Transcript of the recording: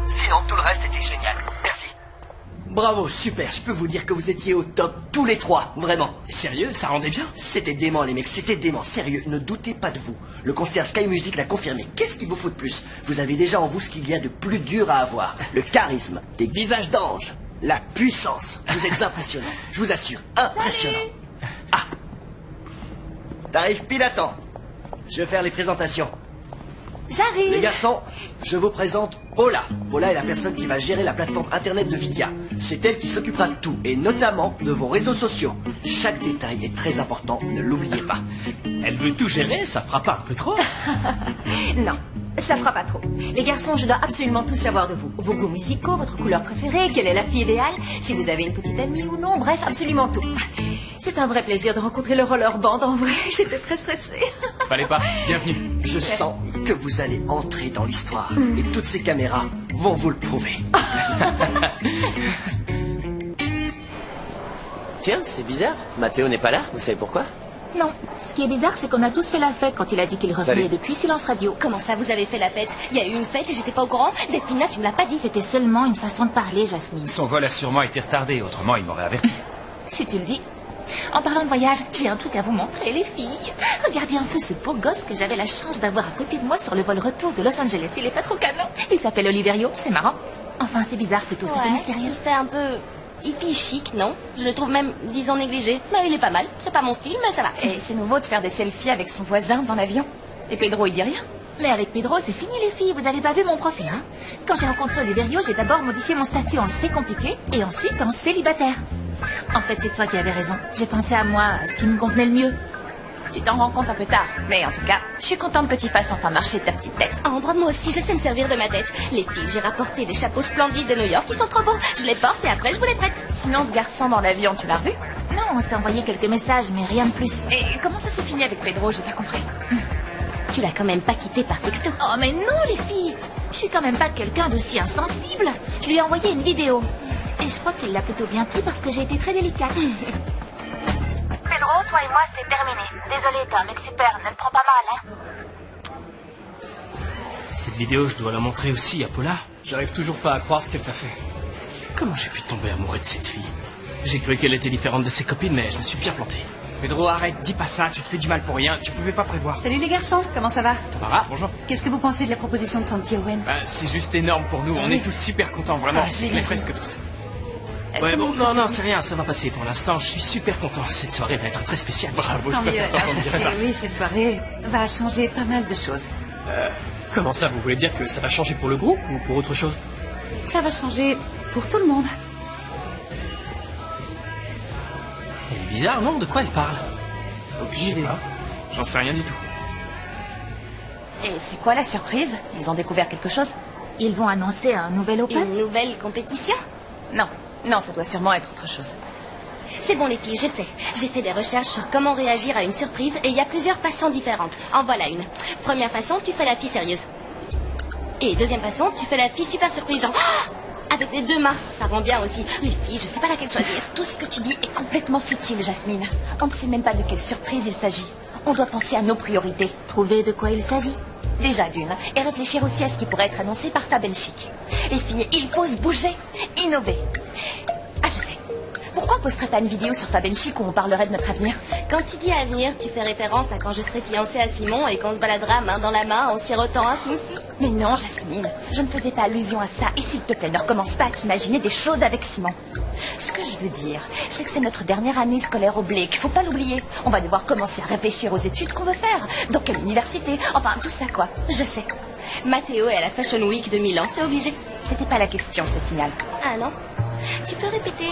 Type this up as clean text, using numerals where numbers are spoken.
Sinon, tout le reste était génial. Merci. Bravo, super. Je peux vous dire que vous étiez au top, tous les trois, vraiment. Sérieux, ça rendait bien? C'était dément, les mecs, c'était dément. Sérieux, ne doutez pas de vous. Le concert Sky Music l'a confirmé. Qu'est-ce qu'il vous faut de plus? Vous avez déjà en vous ce qu'il y a de plus dur à avoir. Le charisme, des visages d'ange, la puissance. Vous êtes impressionnants, je vous assure, impressionnants. Ah, t'arrives pile à temps. Je vais faire les présentations. J'arrive. Les garçons, je vous présente Paula. Paula est la personne qui va gérer la plateforme internet de Vidia. C'est elle qui s'occupera de tout, et notamment de vos réseaux sociaux. Chaque détail est très important, ne l'oubliez pas. Elle veut tout gérer, ça fera pas un peu trop? Non, ça fera pas trop. Les garçons, je dois absolument tout savoir de vous. Vos goûts musicaux, votre couleur préférée, quelle est la fille idéale, si vous avez une petite amie ou non, bref, absolument tout. C'est un vrai plaisir de rencontrer le rollerband, en vrai. J'étais très stressée. Fallait pas, bienvenue. Je sens que vous allez entrer dans l'histoire, et toutes ces caméras vont vous le prouver. Tiens, c'est bizarre. Mathéo n'est pas là, vous savez pourquoi? Non. Ce qui est bizarre, c'est qu'on a tous fait la fête quand il a dit qu'il revenait Salut. depuis Silence Radio. Comment ça, vous avez fait la fête? Il y a eu une fête et j'étais pas au courant? Delphina, tu me l'as pas dit. C'était seulement une façon de parler, Jasmine. Son vol a sûrement été retardé, autrement il m'aurait averti. Si tu le dis. En parlant de voyage, j'ai un truc à vous montrer, les filles. Regardez un peu ce beau gosse que j'avais la chance d'avoir à côté de moi sur le vol retour de Los Angeles. Il est pas trop canon. Il s'appelle Oliverio, c'est marrant. Enfin, c'est bizarre plutôt, ça fait mystérieux. Il fait un peu hippie chic, non? Je le trouve même, disons, négligé. Mais il est pas mal. C'est pas mon style, mais ça va. Et c'est nouveau de faire des selfies avec son voisin dans l'avion. Et Pedro, il dit rien. Mais avec Pedro, c'est fini, les filles. Vous avez pas vu mon profil, hein? Quand j'ai rencontré Oliverio, j'ai d'abord modifié mon statut en C compliqué et ensuite en célibataire. En fait, c'est toi qui avais raison. J'ai pensé à moi, à ce qui me convenait le mieux. Tu t'en rends compte un peu tard. Mais en tout cas, je suis contente que tu fasses enfin marcher ta petite tête. Ambre, moi aussi, je sais me servir de ma tête. Les filles, j'ai rapporté des chapeaux splendides de New York qui sont trop beaux. Je les porte et après, je vous les prête. Sinon, ce garçon dans l'avion, tu l'as revu? Non, on s'est envoyé quelques messages, mais rien de plus. Et comment ça s'est fini avec Pedro? J'ai pas compris. Tu l'as quand même pas quitté par texto. Oh, mais non, les filles. Je suis quand même pas quelqu'un d'aussi insensible. Je lui ai envoyé une vidéo. Et je crois qu'il l'a plutôt bien pris parce que j'ai été très délicate. Pedro, toi et moi, c'est terminé. Désolé, t'es un mec super, ne le prends pas mal, hein. Cette vidéo, je dois la montrer aussi à Paula. J'arrive toujours pas à croire ce qu'elle t'a fait. Comment j'ai pu tomber amoureux de cette fille? J'ai cru qu'elle était différente de ses copines, mais je me suis bien planté. Pedro, arrête, dis pas ça, tu te fais du mal pour rien, tu pouvais pas prévoir. Salut les garçons, comment ça va? Tamara, bonjour. Qu'est-ce que vous pensez de la proposition de Santi Owen? C'est juste énorme pour nous, on est tous super contents, vraiment, c'est mais presque tous. Ouais, bon, non, c'est rien, ça va passer pour l'instant. Je suis super content. Cette soirée va être très spéciale. Bravo, je Tant mieux. préfère t'entendre dire ça. Oui, cette soirée va changer pas mal de choses. Comment ça, vous voulez dire que ça va changer pour le groupe ou pour autre chose? Ça va changer pour tout le monde. Elle est bizarre, non? De quoi elle parle? Aucune idée. J'en sais rien du tout. Et c'est quoi la surprise? Ils ont découvert quelque chose? Ils vont annoncer un nouvel Open? Une nouvelle compétition? Non, ça doit sûrement être autre chose. C'est bon les filles, je sais. J'ai fait des recherches sur comment réagir à une surprise et il y a plusieurs façons différentes. En voilà une. Première façon, tu fais la fille sérieuse. Et deuxième façon, tu fais la fille super surprise, genre ah avec les deux mains. Ça rend bien aussi. Les filles, je sais pas laquelle choisir. Tout ce que tu dis est complètement futile, Jasmine. On ne sait même pas de quelle surprise il s'agit. On doit penser à nos priorités. Trouver de quoi il s'agit. Déjà d'une, et réfléchir aussi à ce qui pourrait être annoncé par Fab Chic. Les filles, il faut se bouger, innover. Ah, je sais. Pourquoi on posterait pas une vidéo sur Fab Chic où on parlerait de notre avenir? Quand tu dis avenir, tu fais référence à quand je serai fiancée à Simon et qu'on se baladera main dans la main en sirotant un smoothie. Mais non, Jasmine, je ne faisais pas allusion à ça. Et s'il te plaît, ne recommence pas à t'imaginer des choses avec Simon. Ce que je veux dire, c'est que c'est notre dernière année scolaire au Blake. Faut pas l'oublier. On va devoir commencer à réfléchir aux études qu'on veut faire. Dans quelle université? Enfin, tout ça, quoi. Je sais. Mathéo est à la Fashion Week de Milan, c'est obligé. C'était pas la question, je te signale. Ah non? Tu peux répéter?